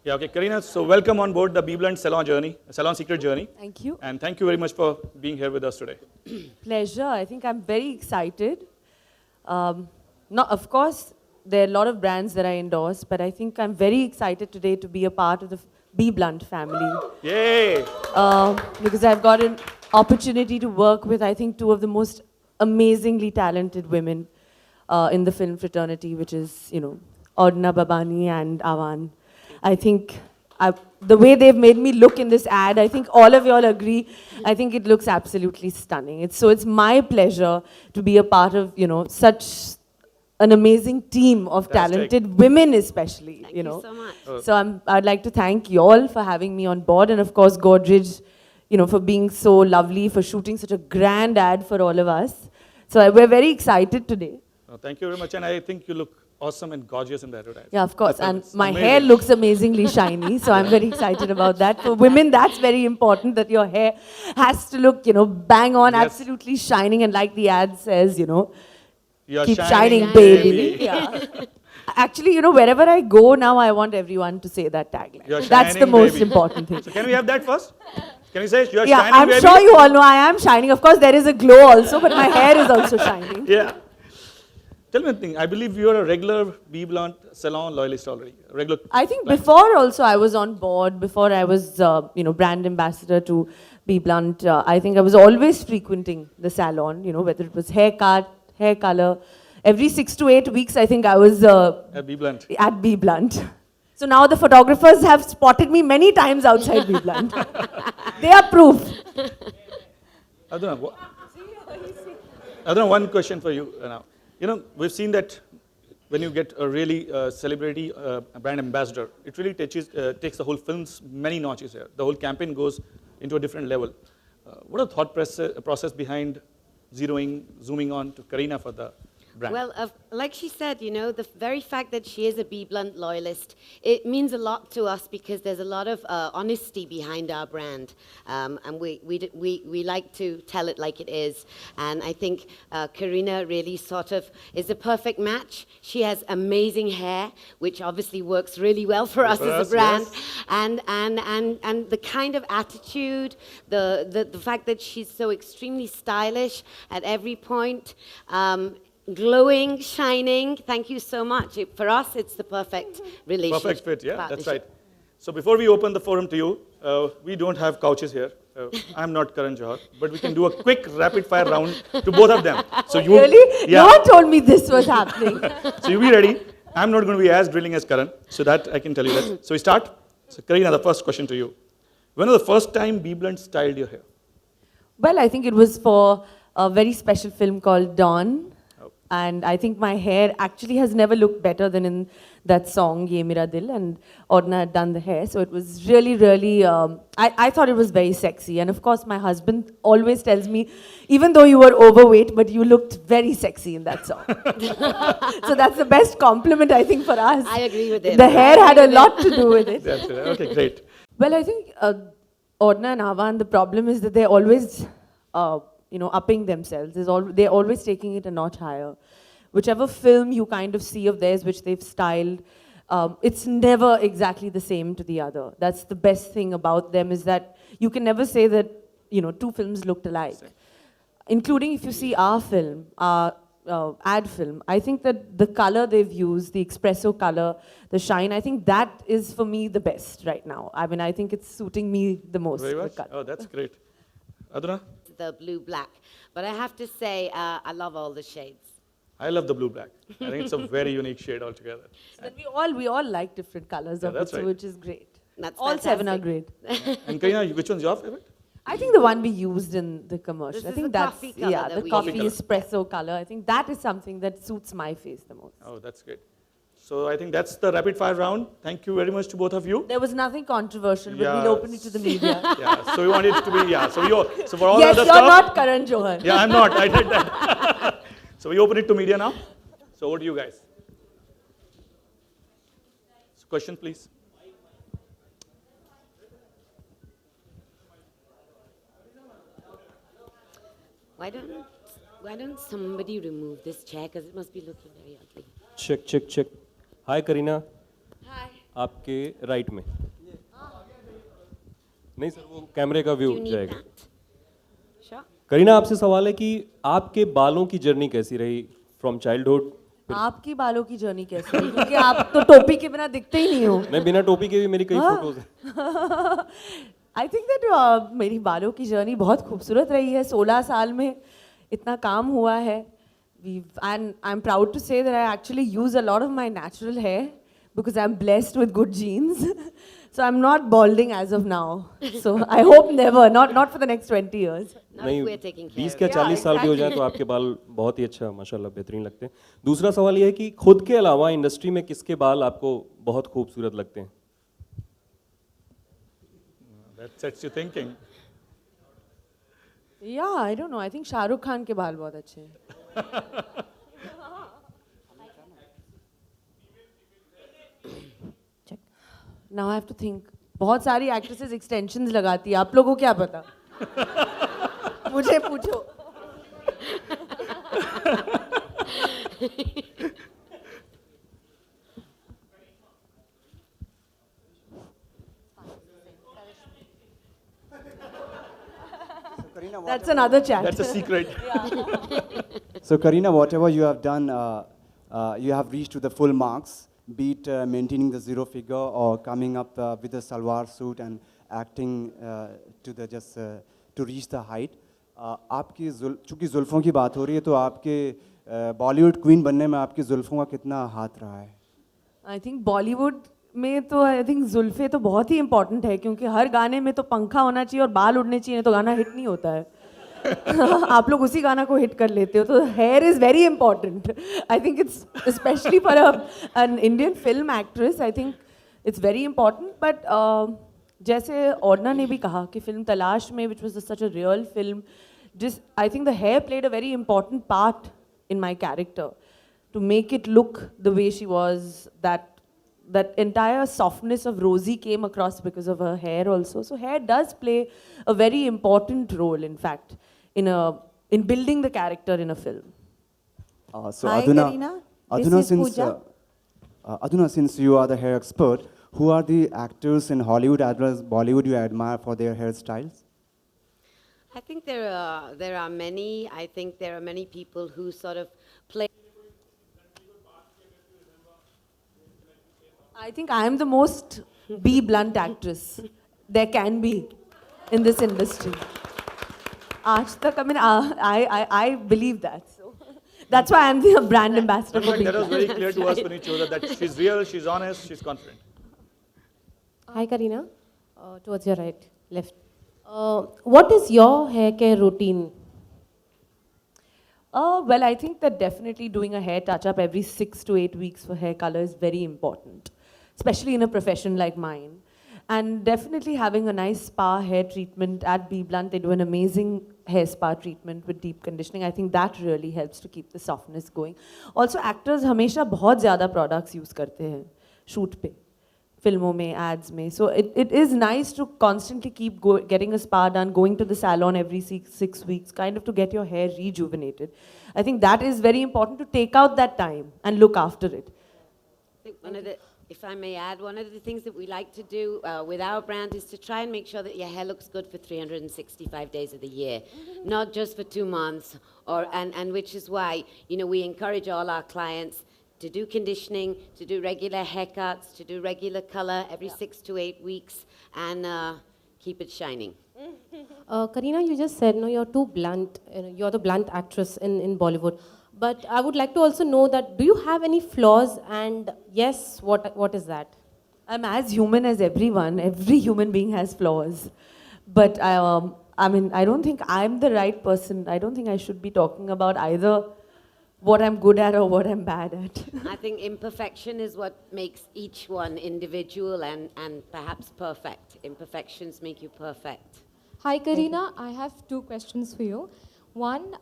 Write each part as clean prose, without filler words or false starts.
Yeah, okay, Karina, so welcome on board the Be Blunt Salon journey, Salon Secret journey. Thank you. And thank you very much for being here with us today. Pleasure. I think I'm very excited. Of course, there are a lot of brands that I endorse, but I think I'm very excited today to be a part of the Be Blunt family. Yay! Because I've got an opportunity to work with, I think, two of the most amazingly talented women in the film fraternity, which is, Odna Babani and Avan. I think the way they've made me look in this ad, I think all of y'all agree, I think it looks absolutely stunning. It's my pleasure to be a part of, such an amazing team of talented women especially, Thank you so much. So I'd like to thank y'all for having me on board, and of course Godrej, for being so lovely, for shooting such a grand ad for all of us. So we're very excited today. Thank you very much, and I think you look awesome and gorgeous in the advertisement. Yeah, of course. And my amazing. hair looks amazingly shiny, so I'm very excited about that. For women, that's very important, that your hair has to look, bang on, Yes. absolutely shining. And like the ad says, You're keep shining, baby. Yeah. Actually, wherever I go now, I want everyone to say that tagline. You're That's the shining, most baby. important thing. So can we have that first? Can you say you're Yeah, shining, I'm baby? sure you all know I am shining. Of course, there is a glow also, but my hair is also shining. Yeah. Tell me one thing. I believe you're a regular Be Blunt Salon loyalist already. A regular. I think client. before also I was on board, before I was, brand ambassador to Be Blunt, I think I was always frequenting the salon, whether it was haircut, hair color. Every 6 to 8 weeks, I think I was Be Blunt. at Be Blunt. So now the photographers have spotted me many times outside Be Blunt. They are proof. Aduna, one question for you now. We've seen that when you get a really celebrity brand ambassador, it really takes the whole film's many notches here. The whole campaign goes into a different level. What are the thought process behind zooming on to Karina for the brand? Well, like she said, the very fact that she is a Be Blunt loyalist, it means a lot to us because there's a lot of honesty behind our brand. And we like to tell it like it is. And I think Karina really sort of is a perfect match. She has amazing hair, which obviously works really well for us as a brand. Yes. And the kind of attitude, the fact that she's so extremely stylish at every point, glowing, shining. Thank you so much. For us, it's the perfect relationship. Perfect fit, yeah, that's right. partnership. So before we open the forum to you, we don't have couches here. I'm not Karan Johar, but we can do a quick rapid fire round to both of them. So you, Really? Yeah. No one told me this was happening. So you be ready. I'm not going to be as drilling as Karan, so that I can tell you that. So we start. So Karina, the first question to you. When was the first time Be Blunt styled your hair? Well, I think it was for a very special film called Dawn. And I think my hair actually has never looked better than in that song, Ye Mera Dil, and Odna had done the hair. So it was really, really, I thought it was very sexy. And of course, my husband always tells me, even though you were overweight, but you looked very sexy in that song. So that's the best compliment, I think, for us. I agree with him. The hair had a lot to do with it. That's it. Okay, great. Well, I think Odna and Avan, the problem is that they're always, upping themselves. They're always taking it a notch higher. Whichever film you kind of see of theirs, which they've styled, it's never exactly the same to the other. That's the best thing about them, is that you can never say that, two films looked alike. Including if you see our film, our ad film, I think that the color they've used, the espresso color, the shine, I think that is for me the best right now. I mean, I think it's suiting me the most. Very the much. color. Oh, that's great. Aduna? The blue-black. But I have to say, I love all the shades. I love the blue black. I think it's a very unique shade altogether. Then we all like different colors of it, that's so right. which is great. That's All 7 are fantastic. great. And Karina, which one's your favorite? I think the one we used in the commercial. This I is think the that's coffee color that the we coffee use. espresso color. I think that is something that suits my face the most. Oh, that's great. So I think that's the rapid fire round. Thank you very much to both of you. There was nothing controversial, but Yeah. we'll open it to the media. Yeah, so we want it to be, yeah. So for all Yes, other you're stuff. not Karan Johar. Yeah, I'm not. I did that. So we open it to media now. So over to you guys. So question, please. Why don't somebody remove this chair, because it must be looking very ugly. Check, check, check. Hi, Karina. Hi. आपके right में। नहीं sir, वो कैमरे का Do view you need जाएगा। that? Sure. Kareena, आपसे सवाल है कि आपके बालों की जर्नी कैसी रही फ्रॉम चाइल्डहुड? आपकी बालों की जर्नी कैसी है? क्योंकि आप तो टोपी के बिना दिखते ही नहीं हो। नहीं, बिना टोपी के भी मेरी कई हाँ। फोटोज हैं। आई थिंक दैट मेरी बालों की जर्नी बहुत खूबसूरत रही है। 16 साल में इतना काम हुआ है। And I'm proud to say that I actually use a lot of my natural hair because I'm blessed with good genes. So I'm not balding as of now. So I hope never, not for the next 20 years. Not if we're taking care 20 of क्या it. 40 साल भी हो जाए तो आपके बाल बहुत ही अच्छा माशाल्लाह बेहतरीन लगते हैं। दूसरा सवाल ये है कि खुद के अलावा इंडस्ट्री में किसके बाल आपको बहुत खूबसूरत लगते हैं? That sets you thinking. Yeah, I don't know. I think Shahrukh Khan के बाल बहुत अच्छे हैं. Check. Now I have to think. बहुत सारी एक्ट्रेसेस एक्सटेंशंस लगाती है. आप लोगों को क्या पता? मुझे पूछो. That's another chat. That's a secret. So Kareena, whatever you have done, you have reached to the full marks, be it maintaining the zero figure or coming up with a salwar suit and acting to reach the height. आपकी चूँकि जुल्फ़ों की बात हो रही है तो आपके Bollywood queen बनने में आपकी जुल्फ़ों का कितना हाथ रहा है? आई थिंक बॉलीवुड में तो आई थिंक जुल्फे तो बहुत ही इंपॉर्टेंट है क्योंकि हर गाने में तो पंखा होना चाहिए और बाल उड़ने चाहिए तो गाना हिट नहीं होता है. आप लोग उसी गाना को हिट कर लेते हो तो hair is very important. I think it's specially for an Indian film actress I think it's very important. But जैसे ओड़ना ने भी कहा कि फिल्म तलाश में which was such a real film जिस I think the hair played a very important part in my character to make it look the way she was. That entire softness of Rosie came across because of her hair also. So hair does play a very important role, in fact, in building the character in a film. So Hi, Aduna, Kareena. Aduna, This is since Pooja. Aduna, since you are the hair expert, who are the actors in Hollywood as well as Bollywood you admire for their hairstyles? I think there are many. I think there are many people who sort of play. I think I am the most be blunt actress there can be in this industry. Aaj tak, I mean, I believe that. So that's why I'm the brand ambassador In for fact, Be that was Blunt. very clear to us when you chose her that she's real, she's honest, she's confident. Hi, Kareena. Towards your right, left. What is your hair care routine? Well, I think that definitely doing a hair touch-up every 6 to 8 weeks for hair color is very important, especially in a profession like mine. And definitely having a nice spa hair treatment at Be Blunt. They do an amazing hair spa treatment with deep conditioning. I think that really helps to keep the softness going. Also, actors हमेशा बहुत ज़्यादा products use करते हैं shoot पे. फिल्मों में, ads में. So it is nice to constantly keep getting a spa done, going to the salon every 6 weeks, kind of to get your hair rejuvenated. I think that is very important to take out that time and look after it. I think if I may add, one of the things that we like to do with our brand is to try and make sure that your hair looks good for 365 days of the year, not just for 2 months, and which is why, we encourage all our clients to do conditioning, to do regular haircuts, to do regular color every 6 to 8 weeks, and keep it shining. Kareena, you just said, no, you're too blunt. You're the blunt actress in Bollywood. But I would like to also know that, do you have any flaws? And yes, what is that? I'm as human as everyone. Every human being has flaws. But I mean, I don't think I'm the right person. I don't think I should be talking about either what I'm good at or what I'm bad at. I think imperfection is what makes each one individual and perhaps perfect. Imperfections make you perfect. Hi, Kareena. I have 2 questions for you. One,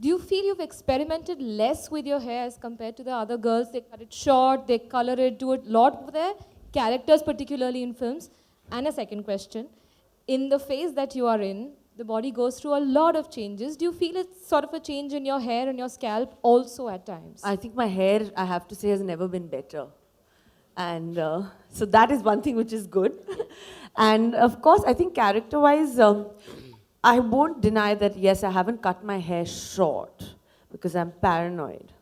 do you feel you've experimented less with your hair as compared to the other girls? They cut it short, they color it, do a lot with their characters, particularly in films. And a second question, in the phase that you are in, the body goes through a lot of changes. Do you feel it's sort of a change in your hair and your scalp also at times? I think my hair, I have to say, has never been better. And so that is one thing which is good. And of course, I think character-wise, I won't deny that, yes, I haven't cut my hair short because I'm paranoid.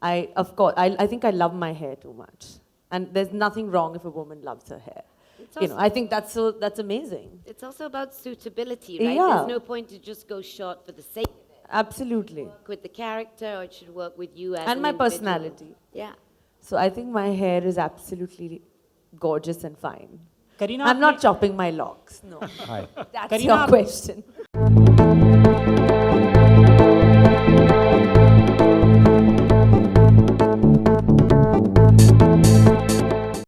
Of course, I think I love my hair too much. And there's nothing wrong if a woman loves her hair. I think that's amazing. It's also about suitability, right? Yeah. There's no point to just go short for the sake of it. Absolutely. Work with the character, or it should work with you as And an my individual. personality. Yeah. So I think my hair is absolutely gorgeous and fine. Kareena I'm आपने- not chopping my locks, no. Hi. That's Kareena, your आप- question.